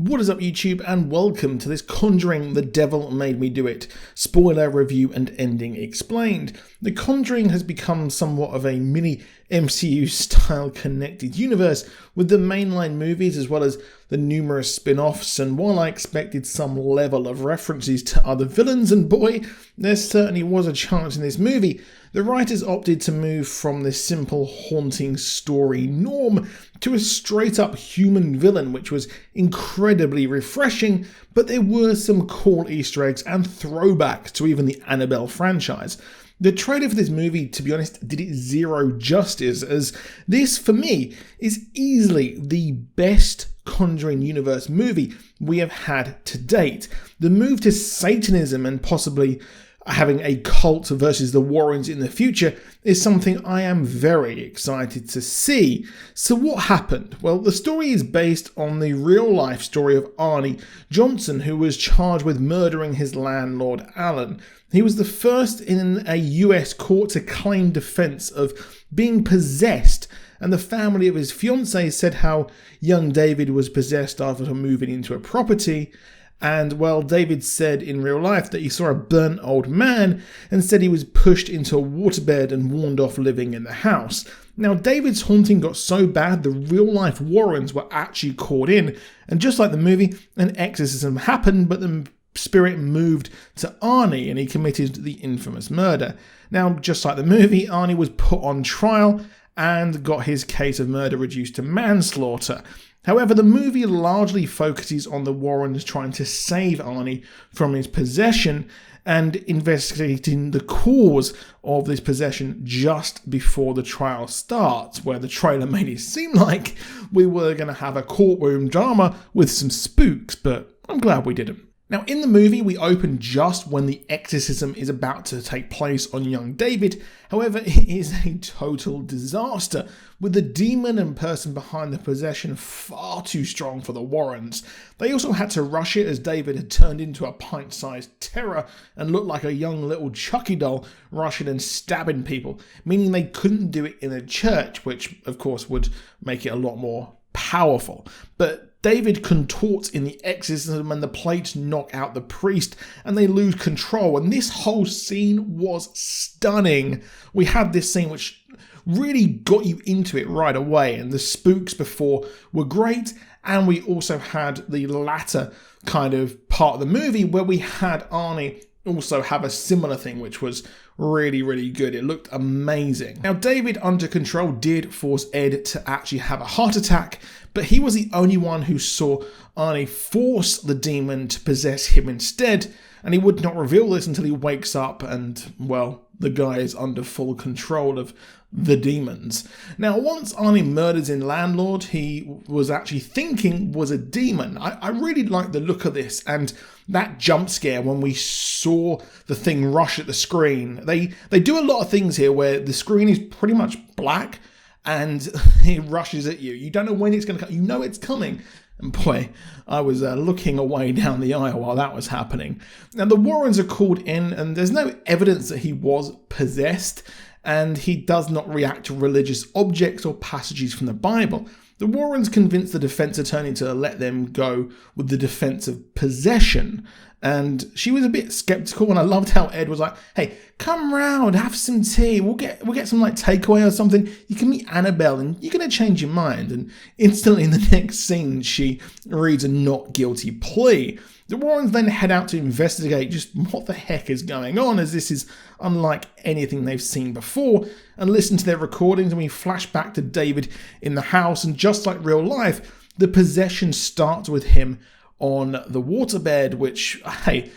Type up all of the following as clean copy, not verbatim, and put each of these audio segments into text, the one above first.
What is up, YouTube, and welcome to this Conjuring The Devil Made Me Do It spoiler review and ending explained. The Conjuring has become somewhat of a mini MCU style connected universe with the mainline movies as well as the numerous spin-offs, and while I expected some level of references to other villains, and boy, there certainly was a chance in this movie, the writers opted to move from this simple haunting story norm to a straight up human villain, which was incredibly refreshing, but there were some cool Easter eggs and throwbacks to even the Annabelle franchise. The trailer for this movie, to be honest, did it zero justice, as this, for me, is easily the best Conjuring universe movie we have had to date. The move to Satanism and possibly having a cult versus the Warrens in the future is something I am very excited to see. So what happened? Well, the story is based on the real life story of Arnie Johnson, who was charged with murdering his landlord Alan. He was the first in a US court to claim defense of being possessed, and the family of his fiancée said how young David was possessed after moving into a property. And, well, David said in real life that he saw a burnt old man and said he was pushed into a waterbed and warned off living in the house. Now, David's haunting got so bad the real life Warrens were actually called in, and just like the movie, an exorcism happened, but the spirit moved to Arnie and he committed the infamous murder. Now, just like the movie, Arnie was put on trial and got his case of murder reduced to manslaughter. However, the movie largely focuses on the Warrens trying to save Arnie from his possession and investigating the cause of this possession just before the trial starts, where the trailer made it seem like we were going to have a courtroom drama with some spooks, but I'm glad we didn't. Now, in the movie, we open just when the exorcism is about to take place on young David. However, it is a total disaster, with the demon and person behind the possession far too strong for the Warrens. They also had to rush it as David had turned into a pint-sized terror and looked like a young little Chucky doll rushing and stabbing people, meaning they couldn't do it in a church, which of course would make it a lot more powerful. But David contorts in the exorcism and the plates knock out the priest and they lose control, and this whole scene was stunning. We had this scene which really got you into it right away, and the spooks before were great, and we also had the latter kind of part of the movie where we had Arnie also have a similar thing, which was really good. It looked amazing. Now, David, under control, did force Ed to actually have a heart attack, but he was the only one who saw Arnie force the demon to possess him instead, and he would not reveal this until he wakes up and, well, the guy is under full control of the demons. Now, once Arnie murders his landlord, he was actually thinking was a demon. I really like the look of this, and that jump scare when we saw the thing rush at the screen. They do a lot of things here where the screen is pretty much black and it rushes at you. You don't know when it's going to come. You know it's coming. And boy, I was looking away down the aisle while that was happening. Now, the Warrens are called in, and there's no evidence that he was possessed, and he does not react to religious objects or passages from the Bible. The Warrens convinced the defense attorney to let them go with the defense of possession, and she was a bit skeptical, and I loved how Ed was like, hey, come round, have some tea, we'll get some like takeaway or something, you can meet Annabelle and you're going to change your mind. And instantly in the next scene she reads a not guilty plea. The Warrens then head out to investigate just what the heck is going on, as this is unlike anything they've seen before, and listen to their recordings, and we flash back to David in the house, and just like real life, the possession starts with him on the waterbed, which, hey,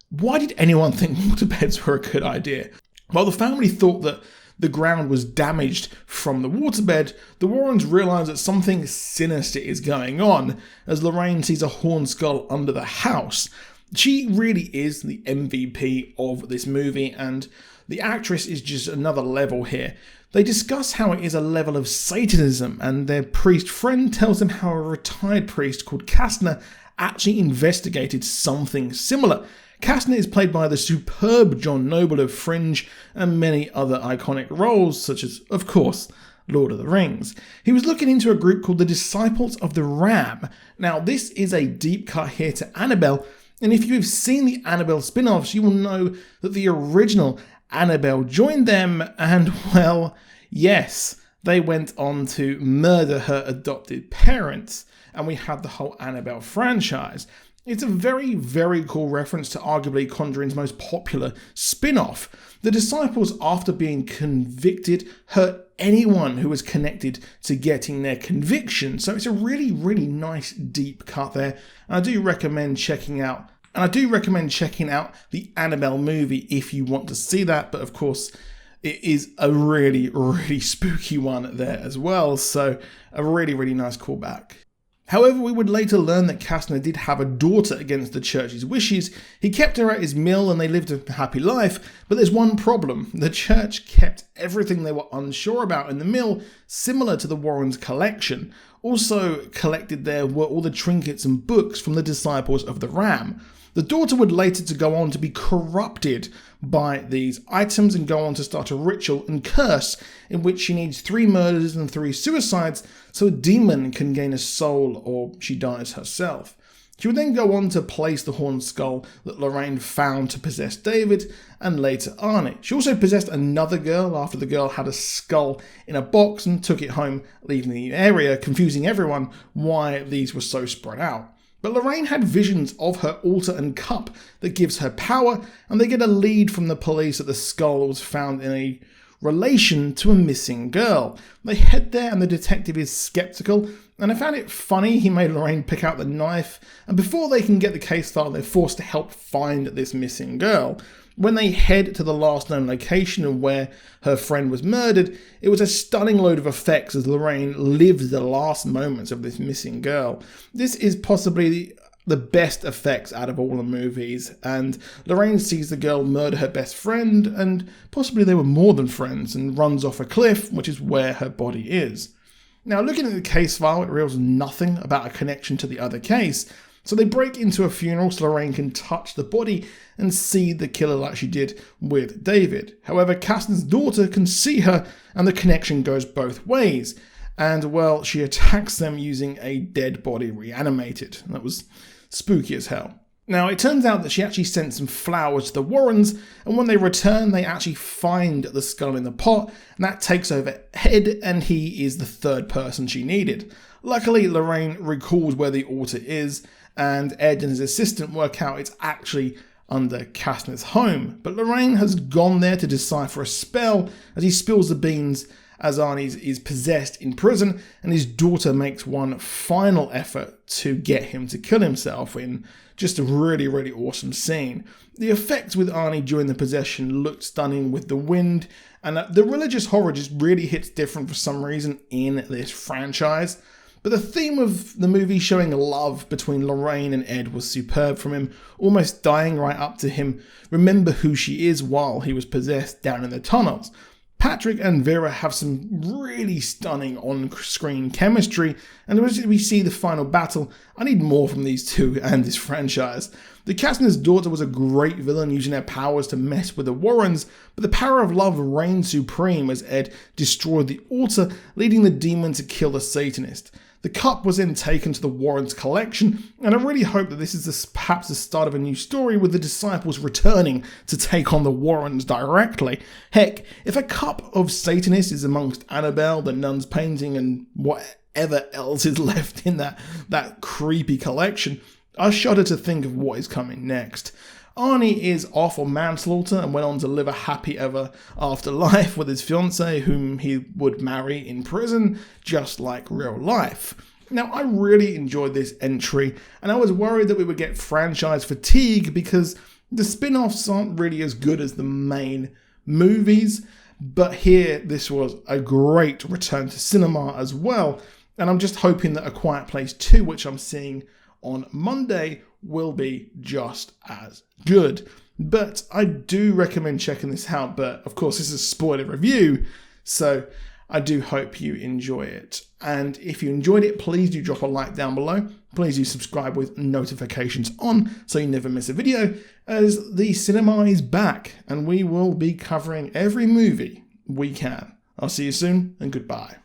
why did anyone think waterbeds were a good idea? While the family thought that the ground was damaged from the waterbed, the Warrens realise that something sinister is going on, as Lorraine sees a horned skull under the house. She really is the MVP of this movie, and the actress is just another level here. They discuss how it is a level of Satanism, and their priest friend tells them how a retired priest called Kastner actually investigated something similar. Kastner is played by the superb John Noble of Fringe and many other iconic roles, such as, of course, Lord of the Rings. He was looking into a group called the Disciples of the Ram. Now, this is a deep cut here to Annabelle, and if you've seen the Annabelle spin-offs, you will know that the original Annabelle joined them, and well, yes, they went on to murder her adopted parents, and we had the whole Annabelle franchise. It's a very, very cool reference to arguably Conjuring's most popular spin-off. The Disciples, after being convicted, hurt anyone who was connected to getting their conviction. So it's a really, really nice deep cut there. And I do recommend checking out the Annabelle movie if you want to see that. But of course, it is a really, really spooky one there as well. So a really, really nice callback. However, we would later learn that Kastner did have a daughter against the church's wishes. He kept her at his mill and they lived a happy life, but there's one problem. The church kept everything they were unsure about in the mill, similar to the Warrens' collection. Also collected there were all the trinkets and books from the Disciples of the Ram. The daughter would later to go on to be corrupted by these items and go on to start a ritual and curse in which she needs 3 murders and 3 suicides so a demon can gain a soul or she dies herself. She would then go on to place the horned skull that Lorraine found to possess David and later Arnie. She also possessed another girl after the girl had a skull in a box and took it home, leaving the area, confusing everyone why these were so spread out. But Lorraine had visions of her altar and cup that gives her power, and they get a lead from the police that the skull was found in a relation to a missing girl. They head there and the detective is skeptical, and I found it funny he made Lorraine pick out the knife, and before they can get the case filed, they're forced to help find this missing girl. When they head to the last known location and where her friend was murdered, it was a stunning load of effects as Lorraine lived the last moments of this missing girl. This is possibly the best effects out of all the movies, and Lorraine sees the girl murder her best friend, and possibly they were more than friends, and runs off a cliff, which is where her body is. Now, looking at the case file, it reveals nothing about a connection to the other case. So they break into a funeral so Lorraine can touch the body and see the killer like she did with David. However, Kastner's daughter can see her and the connection goes both ways. And well, she attacks them using a dead body reanimated. That was spooky as hell. Now, it turns out that she actually sent some flowers to the Warrens, and when they return, they actually find the skull in the pot, and that takes over Ed, and he is the third person she needed. Luckily, Lorraine recalls where the altar is, and Ed and his assistant work out it's actually under Kastner's home. But Lorraine has gone there to decipher a spell as he spills the beans as Arnie is possessed in prison, and his daughter makes one final effort to get him to kill himself in just a really, really awesome scene. The effects with Arnie during the possession looked stunning with the wind, and the religious horror just really hits different for some reason in this franchise. But the theme of the movie showing love between Lorraine and Ed was superb, from him almost dying right up to him remember who she is while he was possessed down in the tunnels. Patrick and Vera have some really stunning on-screen chemistry, and as we see the final battle, I need more from these two and this franchise. The Kastner's daughter was a great villain using her powers to mess with the Warrens, but the power of love reigned supreme as Ed destroyed the altar, leading the demon to kill the Satanist. The cup was then taken to the Warrens' collection, and I really hope that this is perhaps the start of a new story with the disciples returning to take on the Warrens directly. Heck, if a cup of Satanists is amongst Annabelle, the nun's painting, and whatever else is left in that creepy collection, I shudder to think of what is coming next. Arnie is off on manslaughter and went on to live a happy ever after life with his fiancée, whom he would marry in prison, just like real life. Now, I really enjoyed this entry, and I was worried that we would get franchise fatigue because the spin-offs aren't really as good as the main movies, but here this was a great return to cinema as well, and I'm just hoping that A Quiet Place 2, which I'm seeing on Monday, will be just as good. But I do recommend checking this out, but of course this is a spoiler review, so I do hope you enjoy it. And if you enjoyed it, please do drop a like down below. Please do subscribe with notifications on so you never miss a video, as the cinema is back and we will be covering every movie we can. I'll see you soon, and goodbye.